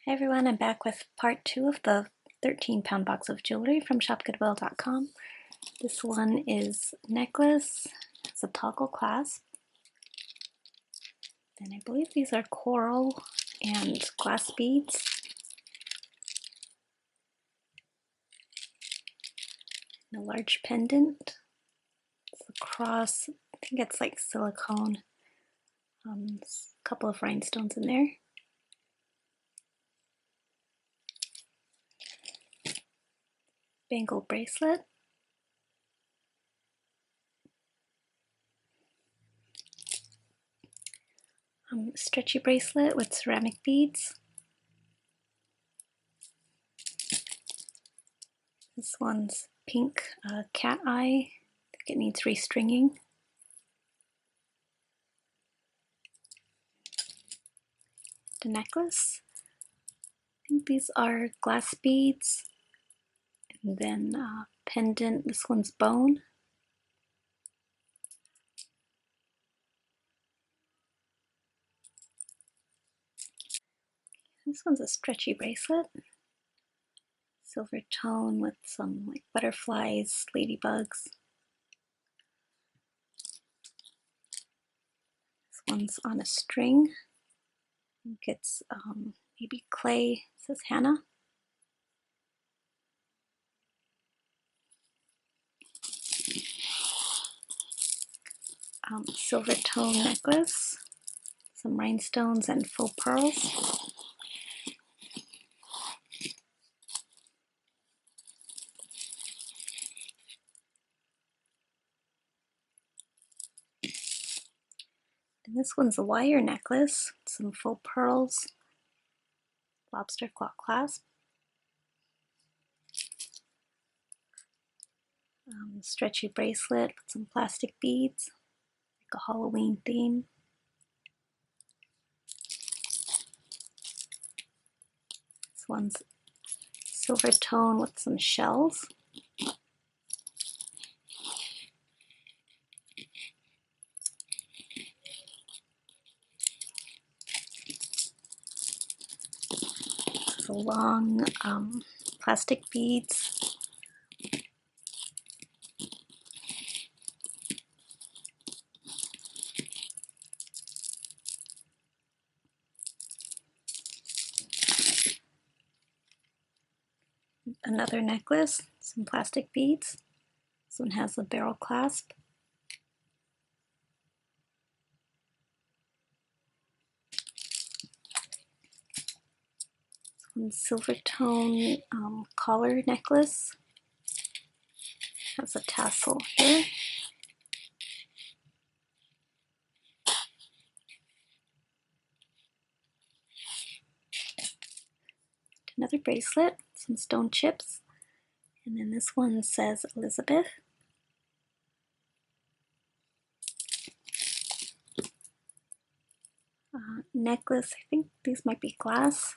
Hi everyone, I'm back with part 2 of the 13-pound box of jewelry from shopgoodwill.com. This one is a necklace, it's a toggle clasp, and I believe these are coral and glass beads. And a large pendant. It's a cross, I think it's like silicone. There's a couple of rhinestones in there. Bangle bracelet. Stretchy bracelet with ceramic beads. This one's pink cat eye. I think it needs restringing. The necklace. I think these are glass beads. And then pendant. This one's bone. This one's a stretchy bracelet. Silver tone with some like butterflies, ladybugs. This one's on a string. I think it's maybe clay. It says Hannah. Silver tone necklace. Some rhinestones and faux pearls. And this one's a wire necklace, some faux pearls, lobster claw clasp, stretchy bracelet with some plastic beads, like a Halloween theme. This one's silver tone with some shells. So long plastic beads. Another necklace, some plastic beads. This one has a barrel clasp. This one's silver tone collar necklace. Has a tassel here. Another bracelet, some stone chips, and then this one says Elizabeth. Necklace, I think these might be glass.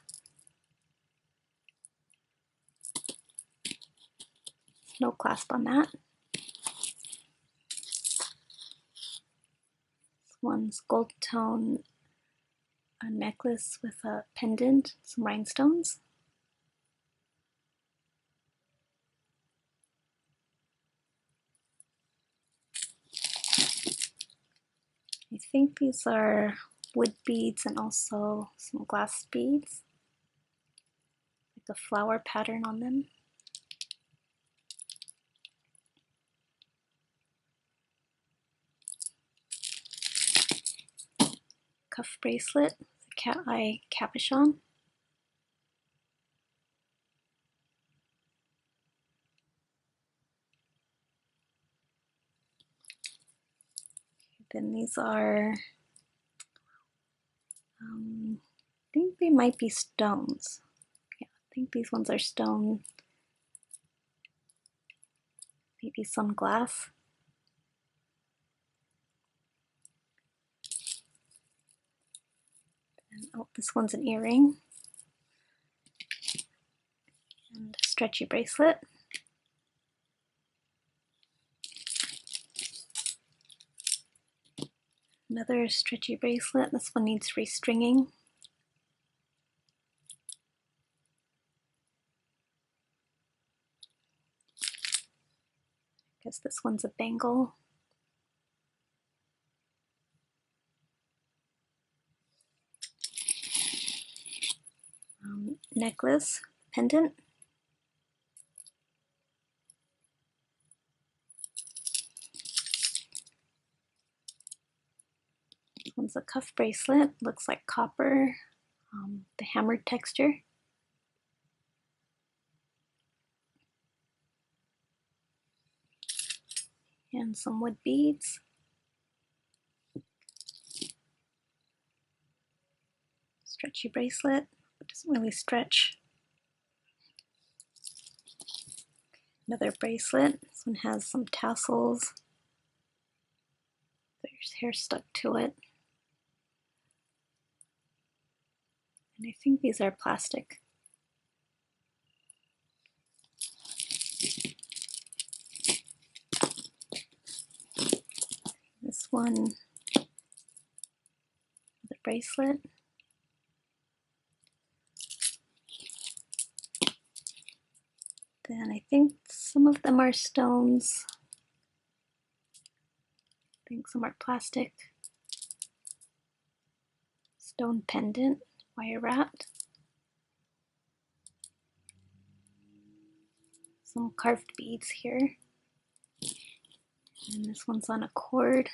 No clasp on that. This one's gold tone, a necklace with a pendant, some rhinestones. I think these are wood beads and also some glass beads, like a flower pattern on them. Cuff bracelet, a cat eye capuchon. Then these are, I think they might be stones. Yeah, I think these ones are stone. Maybe some glass. And, oh, this one's an earring. And a stretchy bracelet. Another stretchy bracelet. This one needs restringing. Guess this one's a bangle. Necklace, pendant. This one's a cuff bracelet, looks like copper, the hammered texture. And some wood beads. Stretchy bracelet, it doesn't really stretch. Another bracelet, this one has some tassels. There's hair stuck to it. And I think these are plastic. This one is a bracelet. Then I think some of them are stones. I think some are plastic. Stone pendant, wire wrapped. Some carved beads here. And this one's on a cord.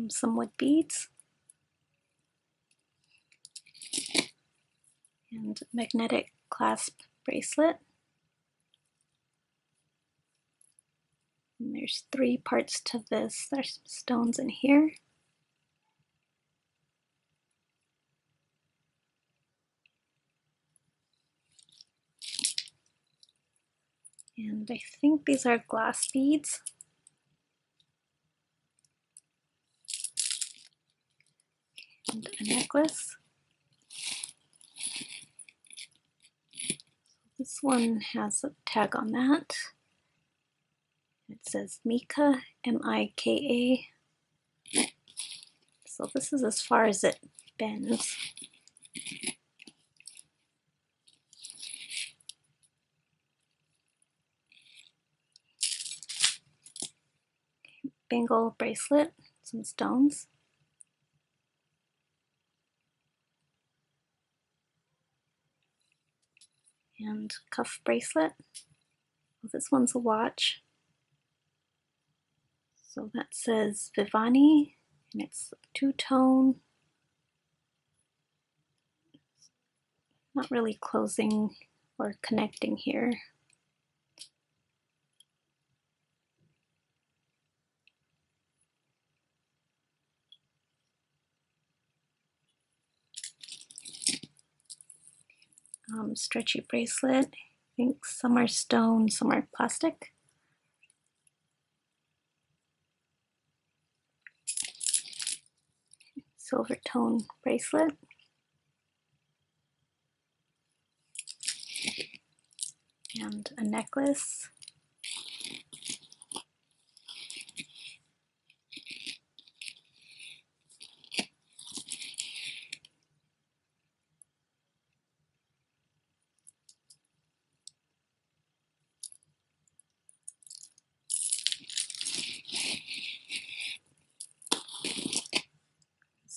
Some wood beads. And magnetic clasp bracelet. And there's 3 parts to this. There's some stones in here. And I think these are glass beads. And a necklace. This one has a tag on that. It says Mika, M-I-K-A. So this is as far as it bends. Bangle bracelet, some stones. And cuff bracelet. Well, this one's a watch. So that says Vivani, and it's two-tone. Not really closing or connecting here. Stretchy bracelet. I think some are stone, some are plastic. Silver tone bracelet. And a necklace.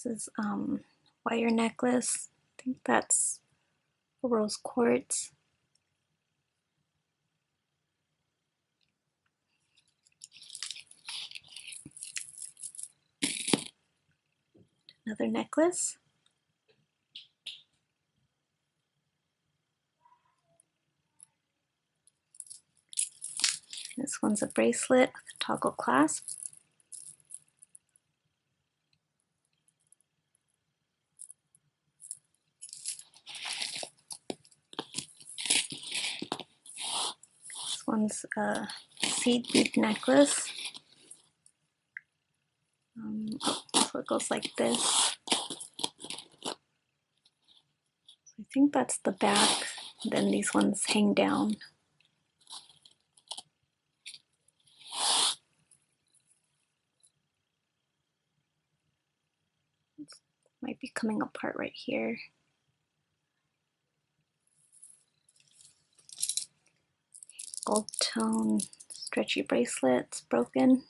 This is wire necklace. I think that's rose quartz. Another necklace. This one's a bracelet with a toggle clasp. This one's a seed bead necklace. So it goes like this. So I think that's the back. Then these ones hang down. It might be coming apart right here. Gold tone stretchy bracelet, it's broken.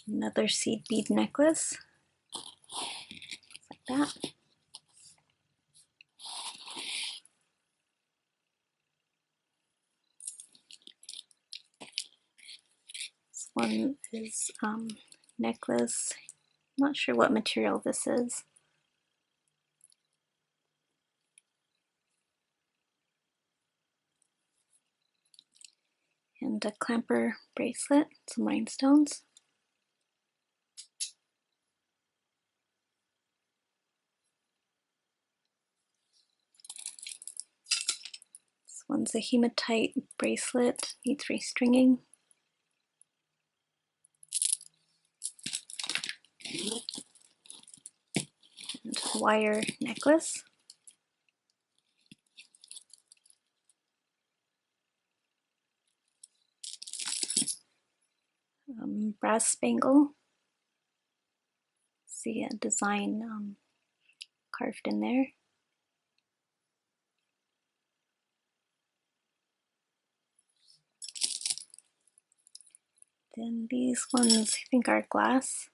Another seed bead necklace, like that. This one is necklace. Not sure what material this is. And a clamper bracelet, some rhinestones. This one's a hematite bracelet, needs restringing. And a wire necklace. Brass spangle. See a design carved in there. Then these ones I think are glass.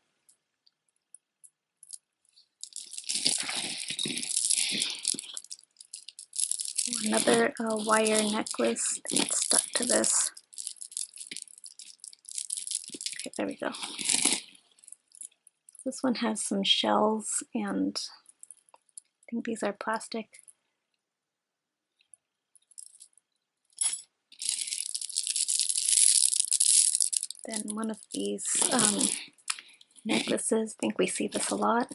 Another wire necklace that's stuck to this. Okay, there we go. This one has some shells, and I think these are plastic. Then one of these necklaces, I think we see this a lot.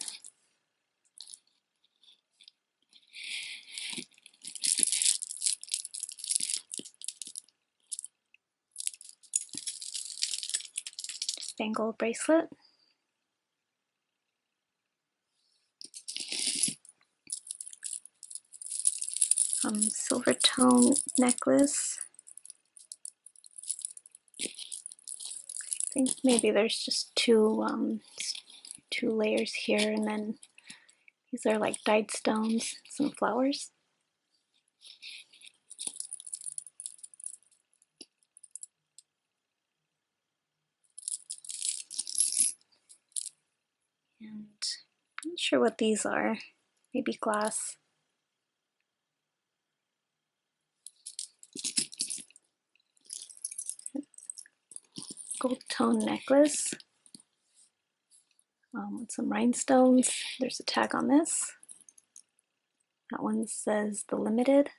Spangle bracelet. Silver tone necklace. I think maybe there's just two layers here, and then these are like dyed stones, some flowers. And I'm not sure what these are. Maybe glass. Gold tone necklace with some rhinestones. There's a tag on this. That one says the limited.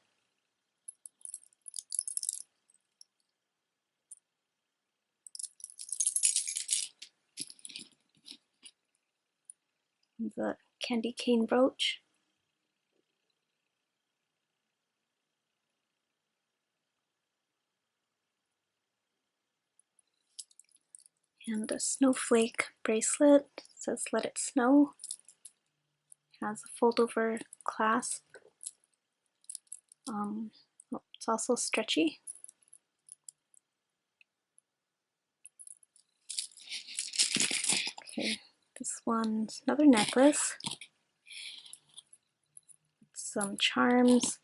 The candy cane brooch. And a snowflake bracelet. It says let it snow. Has a fold over clasp. It's also stretchy. Okay, this one's another necklace. Some charms.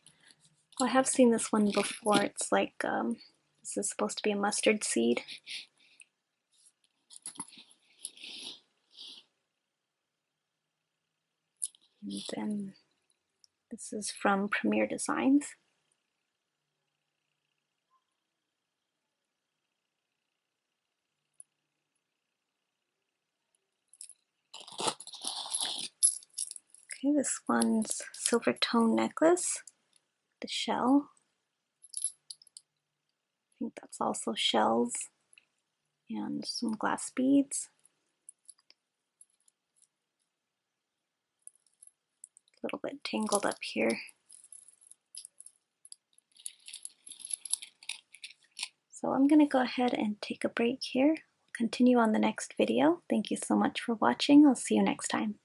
Well, I have seen this one before. It's like, this is supposed to be a mustard seed. And then this is from Premier Designs. Okay, this one's silver tone necklace, the shell. I think that's also shells and some glass beads. A little bit tangled up here. So I'm going to go ahead and take a break here. Continue on the next video. Thank you so much for watching. I'll see you next time.